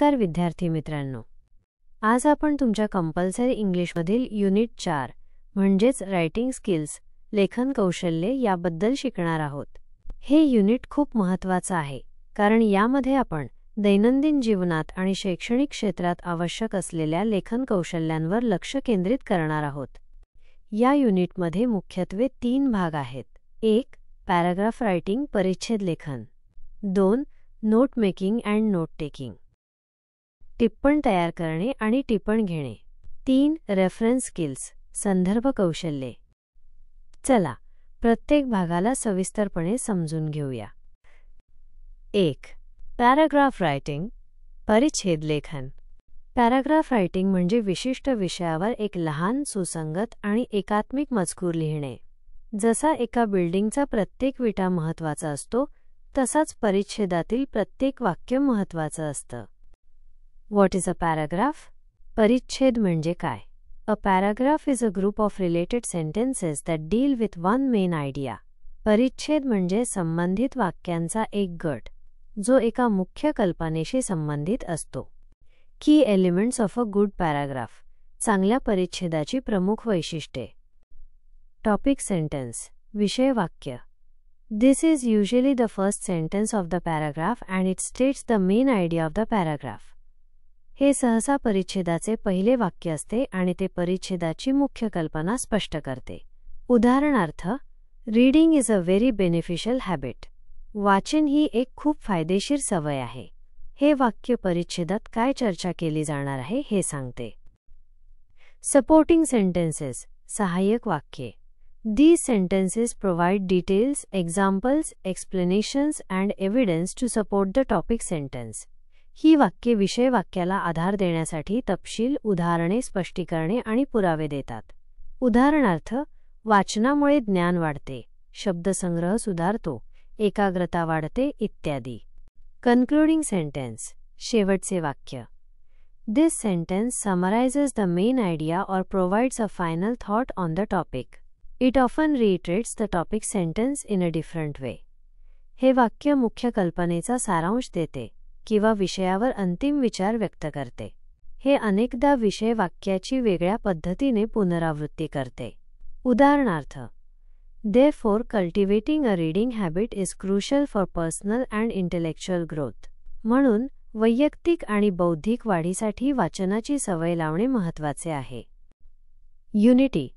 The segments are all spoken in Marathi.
नमस्कार विद्यार्थी मित्रांनो, आज आपण तुमच्या कंपल्सरी इंग्लिशमधील युनिट 4 म्हणजेच रायटिंग स्किल्स लेखन कौशल्ये याबद्दल शिकणार आहोत. हे युनिट खूप महत्त्वाचं आहे कारण यामध्ये आपण दैनंदिन जीवनात आणि शैक्षणिक क्षेत्रात आवश्यक असलेल्या लेखन कौशल्यांवर लक्ष केंद्रित करणार आहोत. या युनिटमध्ये मुख्यत्वे 3 भाग आहेत. 1. पॅराग्राफ रायटिंग परिच्छेद लेखन. 2. Note making and note taking टिप्पण तयार करणे आणि टिप्पण घेणे. 3. रेफरन्स स्किल्स संदर्भ कौशल्ये. चला प्रत्येक भागाला सविस्तरपणे समजून घेऊया. 1. पॅराग्राफ रायटिंग परिच्छेद लेखन. पॅराग्राफ रायटिंग म्हणजे विशिष्ट विषयावर एक लहान, सुसंगत आणि एकात्मिक मजकूर लिहिणे. जसा एका बिल्डिंगचा प्रत्येक विटा महत्त्वाचा असतो, तसाच परिच्छेदातील प्रत्येक वाक्य महत्त्वाचं असतं. What is a paragraph? परिच्छेद म्हणजे काय? A paragraph is a group of related sentences that deal with one main idea. परिच्छेद म्हणजे संबंधित वाक्यांचा एक गट, जो एका मुख्य कल्पनेशी संबंधित असतो. Key elements of a good paragraph. चांगल्या परिच्छेदाची प्रमुख वैशिष्ट्ये. Topic sentence. विषय वाक्य. This is usually the first sentence of the paragraph and it states the main idea of the paragraph. हे सहसा परिच्छेदाचे पहिले वाक्य असते आणि ते परिच्छेदाची मुख्य कल्पना स्पष्ट करते. उदाहरणार्थ, reading is a very beneficial habit. वाचन ही एक खूप फायदेशीर सवय आहे. हे वाक्य परिच्छेदात काय चर्चा केली जाणार आहे हे सांगते. सपोर्टिंग सेंटेन्सेस सहाय्यक वाक्ये. These sentences provide details, examples, explanations and evidence to support the topic sentence. ही वाक्ये विषय वाक्याला आधार देण्यासाठी तपशील, उदाहरणे, स्पष्टीकरणे आणि पुरावे देतात. उदाहरणार्थ, वाचनामुळे ज्ञान वाढते, शब्दसंग्रह सुधारतो, एकाग्रता वाढते इत्यादी. कन्क्लुडिंग सेंटेन्स शेवटचे वाक्य. This sentence summarizes the main idea or provides a final thought on the topic. It often reiterates the topic sentence in a different way. हे वाक्य मुख्य कल्पनेचा सारांश देते किंवा विषयावर अंतिम विचार व्यक्त करते. हे अनेकदा विषय वाक्याची वेगळ्या पद्धतीने पुनरावृत्ती करते. उदाहरणार्थ, Therefore, cultivating a reading habit is crucial for personal and intellectual growth. म्हणून वैयक्तिक आणि बौद्धिक वाढीसाठी वाचनाची सवय लावणे महत्त्वाचे आहे. युनिटी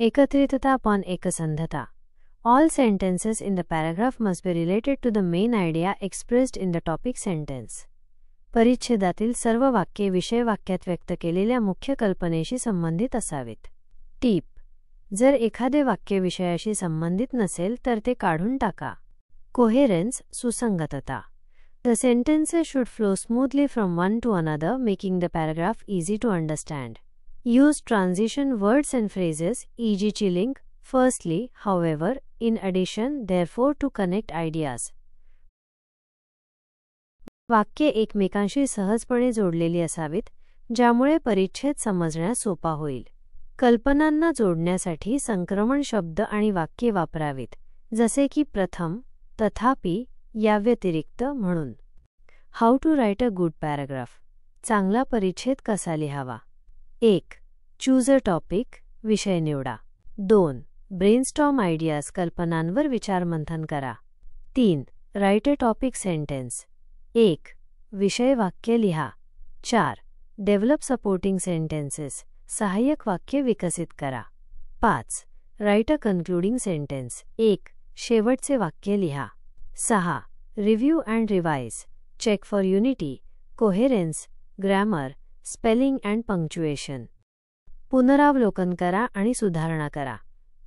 एकत्रितता पण एकसंधता. All sentences in the paragraph must be related to the main idea expressed in the topic sentence. परिच्छेदातील सर्व वाक्ये विषय वाक्यात व्यक्त केलेल्या मुख्य कल्पनेशी संबंधित असावीत. टीप: जर एखादे वाक्य विषयाशी संबंधित नसेल तर ते काढून टाका. कोहेरन्स सुसंगतता. The sentences should flow smoothly from one to another, making the paragraph easy to understand. Use transition words and phrases, e.g. chilling, firstly, however, in addition, therefore to connect ideas. वाक्ये एकमेकांशी सहजपणे जोडलेली असावीत, ज्यामुळे परिच्छेद समजण्यास सोपा होईल. कल्पनांना जोडण्यासाठी संक्रमण शब्द आणि वाक्ये वापरावीत, जसे की प्रथम, तथापि, याव्यतिरिक्त म्हणून. How to write a good paragraph. चांगला परिच्छेद कसा लिहावा. 1. चूज अ टॉपिक विषय निवडा. 2. ब्रेनस्टॉर्म आयडियाज कल्पनांवर विचारमंथन करा. 3. Right a topic sentence. 1. विषय वाक्य लिहा. 4. डेव्हलप सपोर्टिंग सेंटेन्सेस सहाय्यक वाक्य विकसित करा. 5. Write a concluding sentence. 1. शेवटचे वाक्य लिहा. 6. Review and revise check for unity, coherence, grammar, spelling and punctuation. पुनरावलोकन करा आणि सुधारणा करा.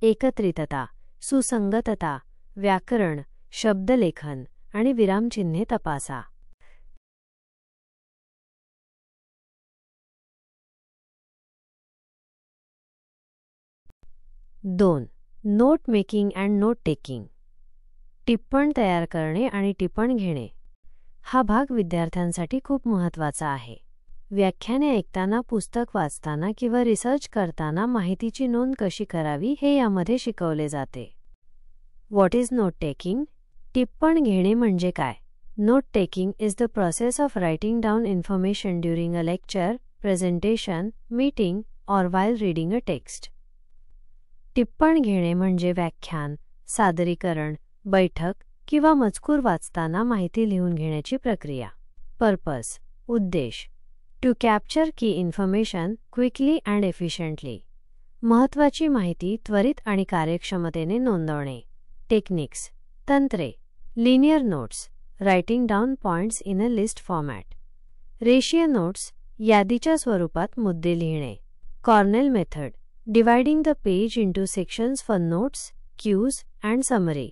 एकत्रितता, सुसंगतता, व्याकरण, शब्दलेखन आणि विरामचिन्हे तपासा. 2. Note making and note taking टिप्पण तयार करणे आणि टिप्पण घेणे. हा भाग विद्यार्थ्यांसाठी खूप महत्त्वाचा आहे. व्याख्याने ऐकताना, पुस्तक वाचताना किंवा रिसर्च करताना माहितीची नोंद कशी करावी हे यामध्ये शिकवले जाते. What is note taking? टिप्पण घेणे म्हणजे काय? Note taking is the process of writing down information during a lecture, presentation, meeting, or while reading a text. टिप्पण घेणे म्हणजे व्याख्यान, सादरीकरण, बैठक किंवा मजकूर वाचताना माहिती लिहून घेण्याची प्रक्रिया. पर्पज, उद्देश, to capture key information quickly and efficiently. महत्त्वाची माहिती त्वरित आणि कार्यक्षमतेने नोंदवणे. टेक्निक्स, तंत्रे, linear notes, writing down points in a list format. रेषीय नोट्स, यादीच्या स्वरूपात मुद्दे लिहिणे. Cornell method, dividing the page into sections for notes, cues and summary.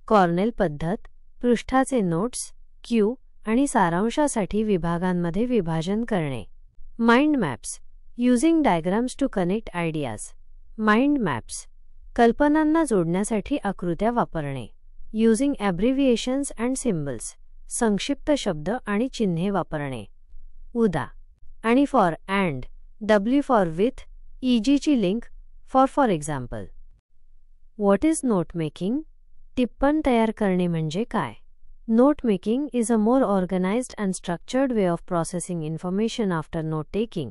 Cornell पद्धत, पृष्ठाचे नोट्स, क्यू आणि सारांशासाठी विभागांमध्ये विभाजन करणे. Mind maps, using diagrams to connect ideas. Mind maps, कल्पनांना जोडण्यासाठी आकृत्या वापरणे. यूजिंग ॲब्रिव्हिएशन्स अँड सिम्बल्स, संक्षिप्त शब्द आणि चिन्हे वापरणे. उदा आणि for and, W for with, ईजीची link, for example. What is note making? टिप्पण तयार करणे म्हणजे काय? Note making is a more organized and structured way of processing information after note taking,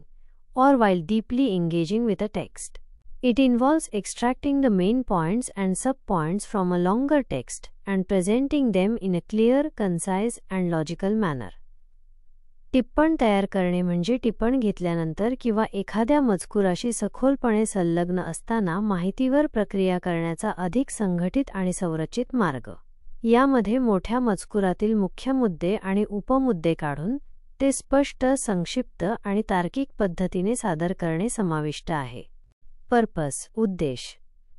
or while deeply engaging with a text. It involves extracting the main points and sub-points from a longer text and presenting them in a clear, concise, and logical manner. टिप्पण तयार करणे म्हणजे टिप्पण घेतल्यानंतर किंवा एखाद्या मजकुराशी सखोलपणे संलग्न असताना माहितीवर प्रक्रिया करण्याचा अधिक संघटित आणि संरचित मार्ग. यामध्ये मोठ्या मजकुरातील मुख्य मुद्दे आणि उपमुद्दे काढून ते स्पष्ट, संक्षिप्त आणि तार्किक पद्धतीने सादर करणे समाविष्ट आहे. पर्पज, उद्देश,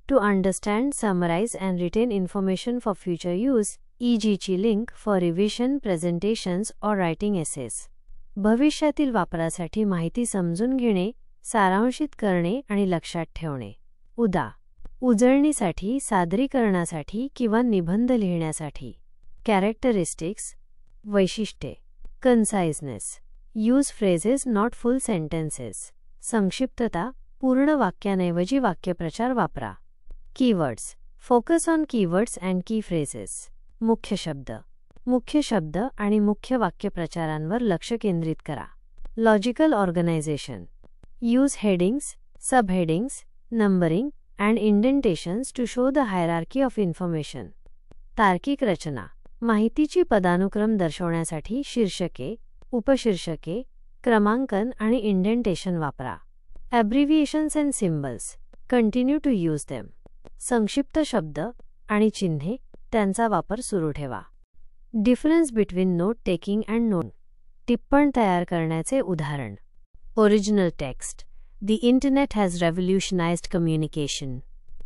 to understand, summarise and retain information for future use, ईजीची लिंक, फॉर रिव्हिजन, प्रेझेंटेशन्स और रायटिंग एसेस. भविष्यातील वापरासाठी माहिती समजून घेणे, सारांशित करणे आणि लक्षात ठेवणे. उदा उजळणीसाठी, सादरीकरणासाठी किंवा निबंध लिहिण्यासाठी. कॅरेक्टरिस्टिक्स, वैशिष्ट्ये. Conciseness, use phrases not full sentences. संक्षिप्तता, पूर्ण वाक्याऐवजी वाक्यप्रचार वापरा. Keywords, focus on keywords and key phrases. मुख्य शब्द, मुख्य शब्द आणि मुख्य वाक्यप्रचारांवर लक्ष केंद्रित करा. Logical organisation, use headings, subheadings, numbering and indentations to show the hierarchy of information. तार्किक रचना, माहितीची पदानुक्रम दर्शवण्यासाठी शीर्षके, उपशीर्षके, क्रमांकन आणि इंडेंटेशन वापरा. Abbreviations and symbols, continue to use them. संक्षिप्त शब्द आणि चिन्हे, त्यांचा वापर सुरू ठेवा. Difference between note taking and note. टिप्पण तयार करण्याचे उदाहरण. Original text. The Internet has revolutionized communication.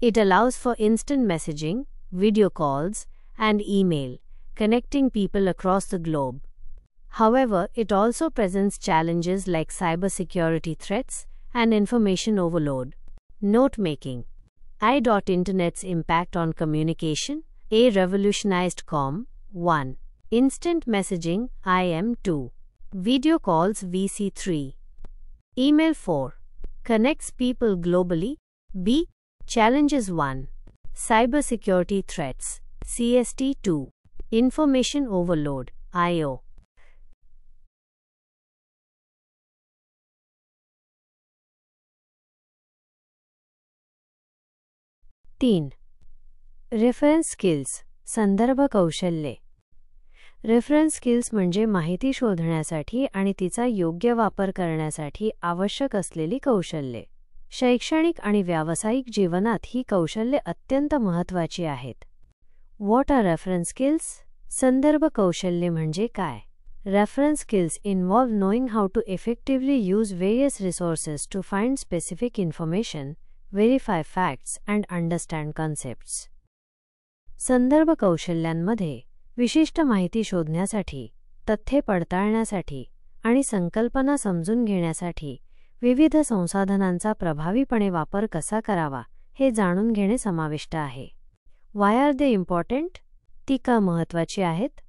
It allows for instant messaging, video calls, and email, connecting people across the globe. However, it also presents challenges like cybersecurity threats and information overload. Note making. Internet's impact on communication. A revolutionized com. 1. Instant messaging, IM 2. Video calls, VC 3. Email 4. Connects people globally. B. Challenges 1. Cybersecurity threats, CST 2. Information overload, IO. 3. Reference skills, संदर्भ कौशल्ये. रेफरन्स स्किल्स म्हणजे माहिती शोधण्यासाठी आणि तिचा योग्य वापर करण्यासाठी आवश्यक असलेली कौशल्ये. शैक्षणिक आणि व्यावसायिक जीवनात ही कौशल्ये अत्यंत महत्त्वाची आहेत. What are reference skills? संदर्भ कौशल्ये म्हणजे काय? Reference skills involve knowing how to effectively use various resources to find specific information, verify facts and understand concepts. संदर्भ कौशल्यांमध्ये विशिष्ट माहिती शोधण्यासाठी, तथ्ये पडताळण्यासाठी आणि संकल्पना समजून घेण्यासाठी विविध संसाधनांचा प्रभावीपणे वापर कसा करावा हे जाणून घेणे समाविष्ट आहे. Y are they important? ती का महत्त्वाची आहेत?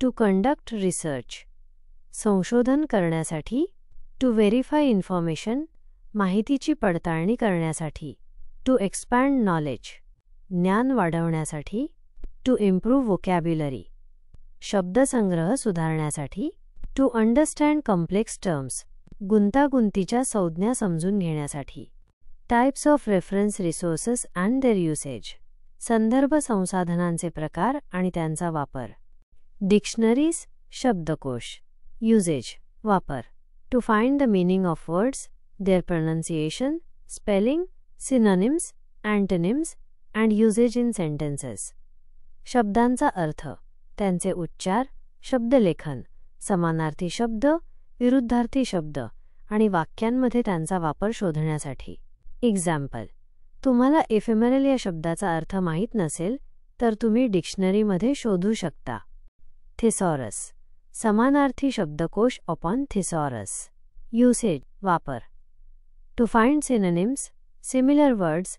टू कंडक्ट रिसर्च, संशोधन करण्यासाठी. टू व्हेरीफाय इन्फॉर्मेशन, माहितीची पडताळणी करण्यासाठी. टू एक्सपॅन्ड नॉलेज, ज्ञान वाढवण्यासाठी. टू इम्प्रूव्ह व्होकॅब्युलरी, शब्दसंग्रह सुधारण्यासाठी. टू अंडरस्टँड कॉम्प्लेक्स टर्म्स, गुंतागुंतीच्या संज्ञा समजून घेण्यासाठी. Types of reference resources and their usage, संदर्भ संसाधनांचे प्रकार आणि त्यांचा वापर. डिक्शनरीज, शब्दकोश. युसेज, वापर. To find the meaning of words, their pronunciation, spelling, synonyms, antonyms and usage in sentences. शब्दांचा अर्थ, त्यांचे उच्चार, शब्दलेखन, समानार्थी शब्द, विरुद्धार्थी शब्द आणि वाक्यांमध्ये त्यांचा वापर शोधण्यासाठी. एक्झाम्पल, तुम्हाला एफेमेरल या शब्दाचा अर्थ माहीत नसेल तर तुम्ही डिक्शनरीमध्ये शोधू शकता. थिसॉरस, समानार्थी शब्दकोश अपॉन थिसॉरस. युसेज, वापर. To find synonyms, similar words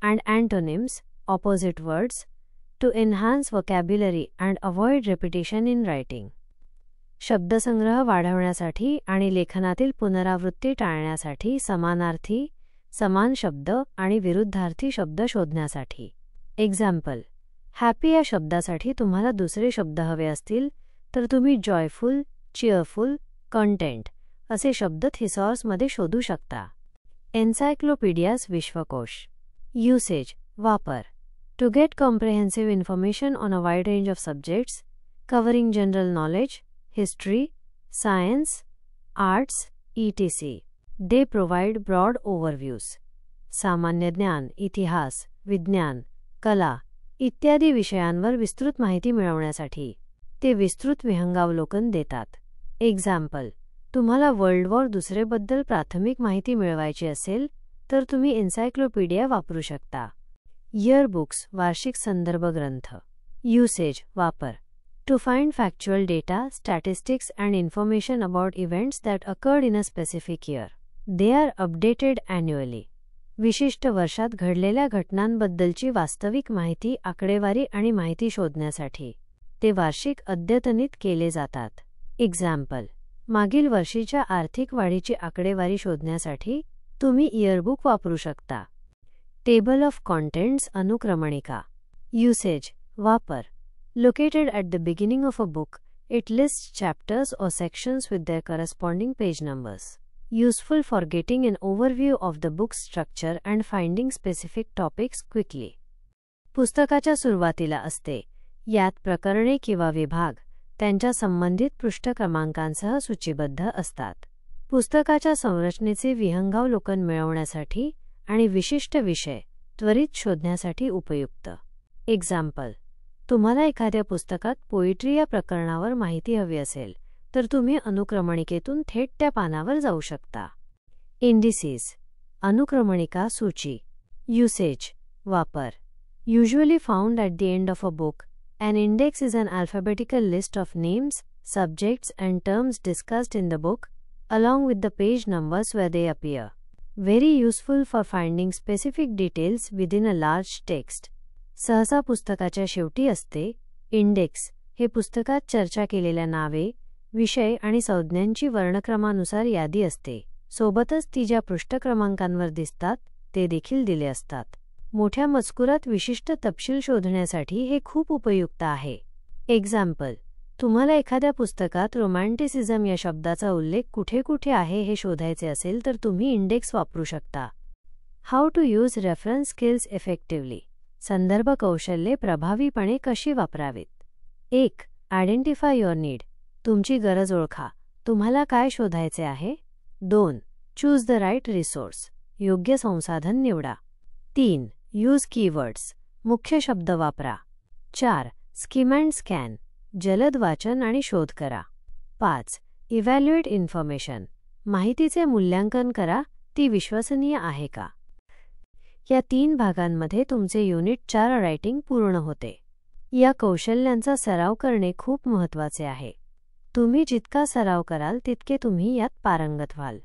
and antonyms, opposite words. To enhance vocabulary and avoid repetition in writing. शब्दसंग्रह वाढवण्यासाठी आणि लेखनातील पुनरावृत्ती टाळण्यासाठी समानार्थी, समान शब्द आणि विरुद्धार्थी शब्द शोधण्यासाठी. एक्झाम्पल, हॅपी या शब्दासाठी तुम्हाला दुसरे शब्द हवे असतील तर तुम्ही जॉयफुल, चिअरफुल, कंटेंट असे शब्द थिसॉर्समध्ये शोधू शकता. एन्सायक्लोपीडियाज, विश्वकोश. युसेज, वापर. To get comprehensive information on a wide range of subjects covering general knowledge, history, science, arts, etc. They provide broad overviews. सामान्य ज्ञान, इतिहास, विज्ञान, कला इत्यादी विषयांवर विस्तृत माहिती मिळवण्यासाठी ते विस्तृत विहंगावलोकन देतात. एक्झाम्पल, तुम्हाला वर्ल्ड वॉर II बद्दल प्राथमिक माहिती मिळवायची असेल तर तुम्ही एन्सायक्लोपीडिया वापरू शकता. इयरबुक्स, वार्षिक संदर्भ ग्रंथ. युसेज, वापर. To find factual data, statistics and information about events that occurred in a specific year. They are updated annually. विशिष्ट वर्षात घडलेल्या घटनांबद्दलची वास्तविक माहिती, आकडेवारी आणि माहिती शोधण्यासाठी ते वार्षिक अद्यतनित केले जातात. एक्झाम्पल, मागील वर्षीच्या आर्थिक वाढीची आकडेवारी शोधण्यासाठी तुम्ही इयरबुक वापरू शकता. टेबल ऑफ कॉन्टेंट्स, अनुक्रमणिका. युसेज, वापर. Located at the beginning of a book, it lists chapters or sections with their corresponding page numbers. Useful for getting an overview of the book's structure and finding specific topics quickly. पुस्तकाच्या सुरुवातीला असते. यात प्रकरणे किंवा विभाग त्यांच्या संबंधित पृष्ठ क्रमांकांसह सूचीबद्ध असतात. पुस्तकाच्या संरचनेचे विहंगावलोकन मिळवण्यासाठी आणि विशिष्ट विषय त्वरित शोधण्यासाठी उपयुक्त. एक्झाम्पल, तुम्हाला एखाद्या पुस्तकात पोएट्री या प्रकरणावर माहिती हवी असेल तर तुम्ही अनुक्रमणिकेतून थेट त्या पानावर जाऊ शकता. इंडिसेस, अनुक्रमणिका, सूची. युसेज, वापर. Usually found at the end of a book, an index is an alphabetical list of names, subjects and terms discussed in the book, along with the page numbers where they appear. Very useful for finding specific details within a large text. सहसा पुस्तकाच्या शेवटी असते. इंडेक्स हे पुस्तकात चर्चा केलेल्या नावे, विषय आणि संज्ञांची वर्णक्रमानुसार यादी असते. सोबतच ती ज्या पृष्ठ क्रमांकांवर दिसतात ते देखील दिले असतात. मोठ्या मजकुरात विशिष्ट तपशील शोधण्यासाठी हे खूप उपयुक्त आहे. एक्झाम्पल, तुम्हाला एखाद्या पुस्तकात रोमॅन्टिसिझम या शब्दाचा उल्लेख कुठे कुठे आहे हे शोधायचे असेल तर तुम्ही इंडेक्स वापरू शकता. How to use reference skills effectively, संदर्भ कौशल्ये प्रभावीपणे कशी वापरावीत. 1. आयडेंटिफाय युअर नीड, तुमची गरज ओळखा, तुम्हाला काय शोधायचे आहे. 2. चूज द राईट रिसोर्स, योग्य संसाधन निवडा. 3. यूज कीवर्ड्स, मुख्य शब्द वापरा. 4. स्किम अँड स्कॅन, जलद वाचन आणि शोध करा. 5. इव्हॅल्युएट इन्फॉर्मेशन, माहितीचे मूल्यांकन करा, ती विश्वसनीय आहे का. या 3 भागांमध्ये तुमचे युनिट 4 रायटिंग पूर्ण होते. या कौशल्यांचा सराव करणे खूप महत्त्वाचे आहे. तुम्ही जितका सराव कराल तितके तुम्ही यात पारंगत व्हाल.